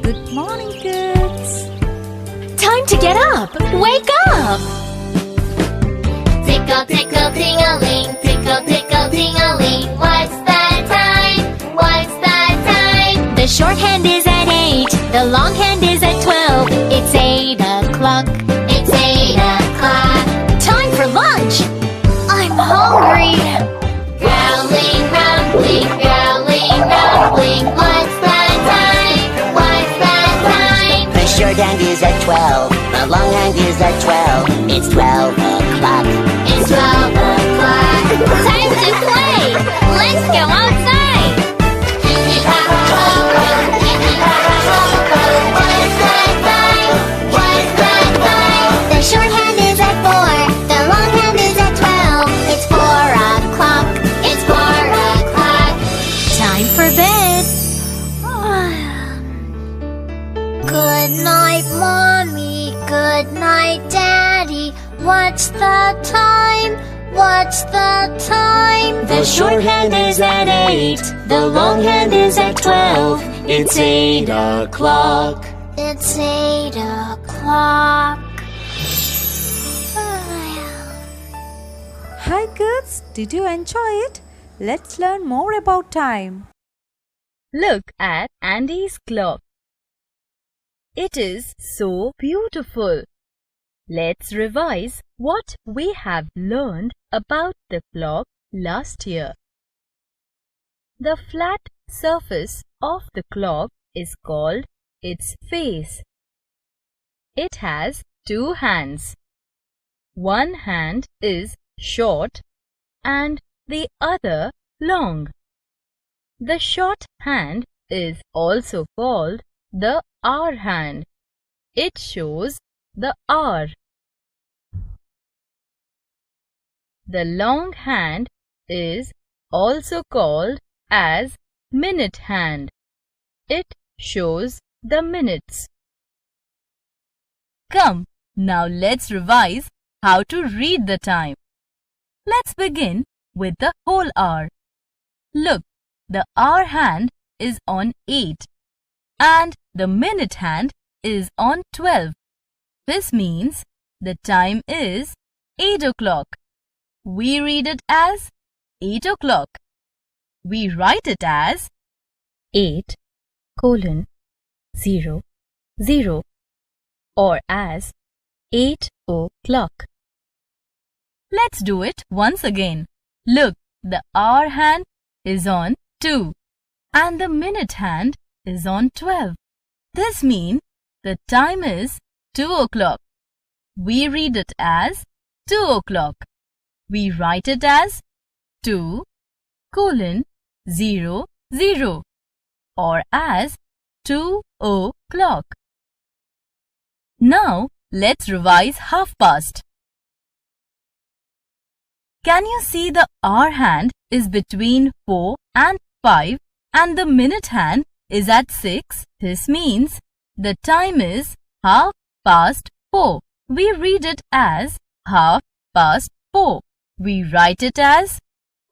Good morning, kids. Time to get up! Wake up! Tickle, tickle, ting-a-ling, tickle, tickle, ting-a-ling. What's the time? What's the time? The shorthand is at 8, the longhand is at 12. It's 8 o'clock. It's 8 o'clock. Time for lunch! I'm hungry! Growling, rumbling, growling, rumbling. What's the time? What's the time? The shorthand is at 12, the longhand is at 12. It's 12 o'clock. It's 12 o'clock. Time to play! Let's go outside! Hee-hee-ha-ha-ho-ho, hee-hee-ha-ha-ho-ho. What's the time? What's the time? The shorthand is at 4, the longhand is at 12. It's 4 o'clock. It's 4 o'clock. Time for bed. Good night, Mommy. Good night, Daddy. What's the time? What's the time? The shorthand is at 8, the longhand is at 12. It's 8 o'clock. It's 8 o'clock. Hi, kids. Did you enjoy it? Let's learn more about time. Look at Andy's clock. It is so beautiful. Let's revise what we have learned about the clock last year. The flat surface of the clock is called its face. It has 2 hands. One hand is short and the other long. The short hand is also called the hour hand. It shows the hour. The long hand is also called as minute hand. It shows the minutes. Come, now let's revise how to read the time. Let's begin with the whole hour. Look, the hour hand is on 8 and the minute hand is on 12. This means the time is 8 o'clock. We read it as 8 o'clock. We write it as 8:00 or as 8 o'clock. Let's do it once again. Look, the hour hand is on 2 and the minute hand is on 12. This means the time is 2 o'clock. We read it as 2 o'clock. We write it as 2:00 or as 2 o'clock. Now, let's revise half past. Can you see the hour hand is between 4 and 5 and the minute hand is at 6? This means the time is 4:30. We read it as 4:30. We write it as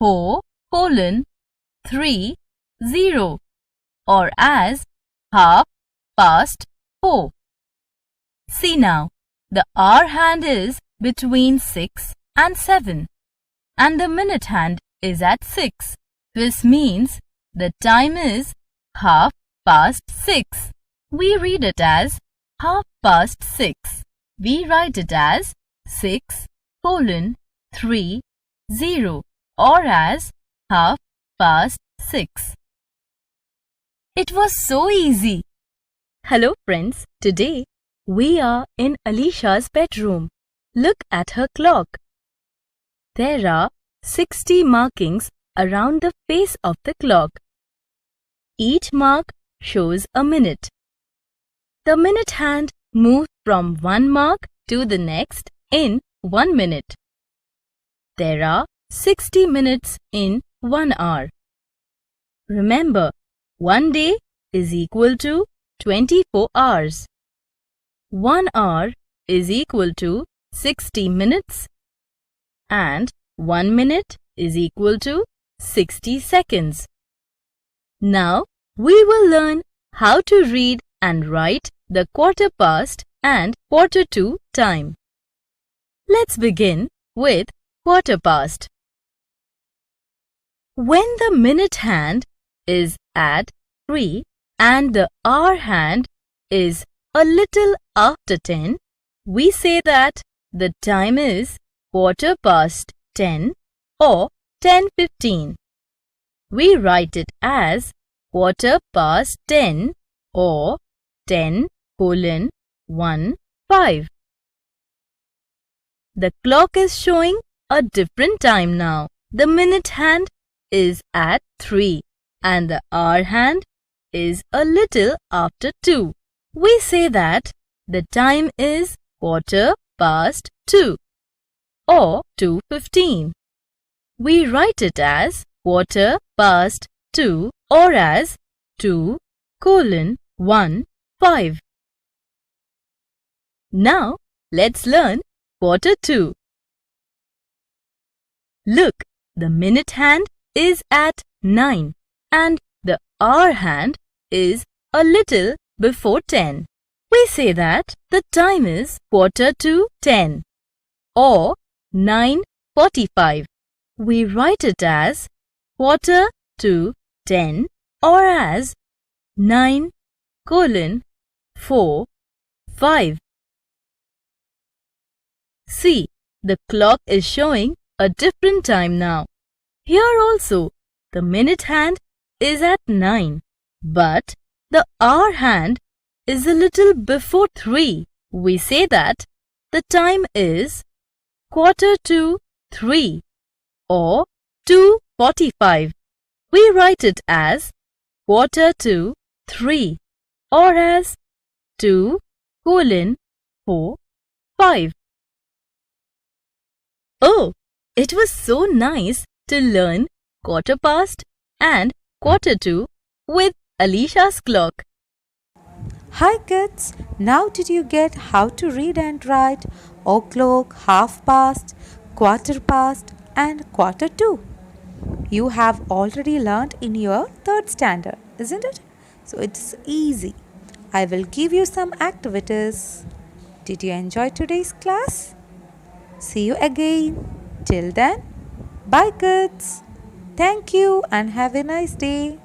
4:30 or as 4:30. See now, the hour hand is between 6 and 7 and the minute hand is at 6. This means the time is 6:30. We read it as 6:30. We write it as 6:30 or as 6:30. It was so easy. Hello friends, today we are in Alisha's bedroom. Look at her clock. There are 60 markings around the face of the clock. Each mark shows a minute. The minute hand moves from one mark to the next in 1 minute. There are 60 minutes in 1 hour. Remember, 1 day is equal to 24 hours. 1 hour is equal to 60 minutes and 1 minute is equal to 60 seconds. Now we will learn how to read and write the quarter past and quarter to time. Let's begin with quarter past. When the minute hand is at 3 and the hour hand is a little after 10, we say that the time is quarter past 10 or 10:15. We write it as quarter past 10 or 10:15. The clock is showing a different time now. The minute hand is at 3 and the hour hand is a little after 2. We say that the time is quarter past 2 or 2:15. We write it as quarter past 2 or as 2:15. Now let's learn quarter to. Look, the minute hand is at 9 and the hour hand is a little before 10. We say that the time is quarter to 10 or 9:45. We write it as quarter to 10 or as 9:45. See, the clock is showing a different time now. Here also, the minute hand is at 9, but the hour hand is a little before 3. We say that the time is quarter to 3 or 2:45. We write it as quarter to 3 or as 2:45. Oh, it was so nice to learn quarter past and quarter to with Alicia's clock. Hi kids, now did you get how to read and write o'clock, half past, quarter past and quarter to? You have already learned in your third standard, isn't it? So it's easy. I will give you some activities. Did you enjoy today's class? See you again. Till then, bye kids. Thank you and have a nice day.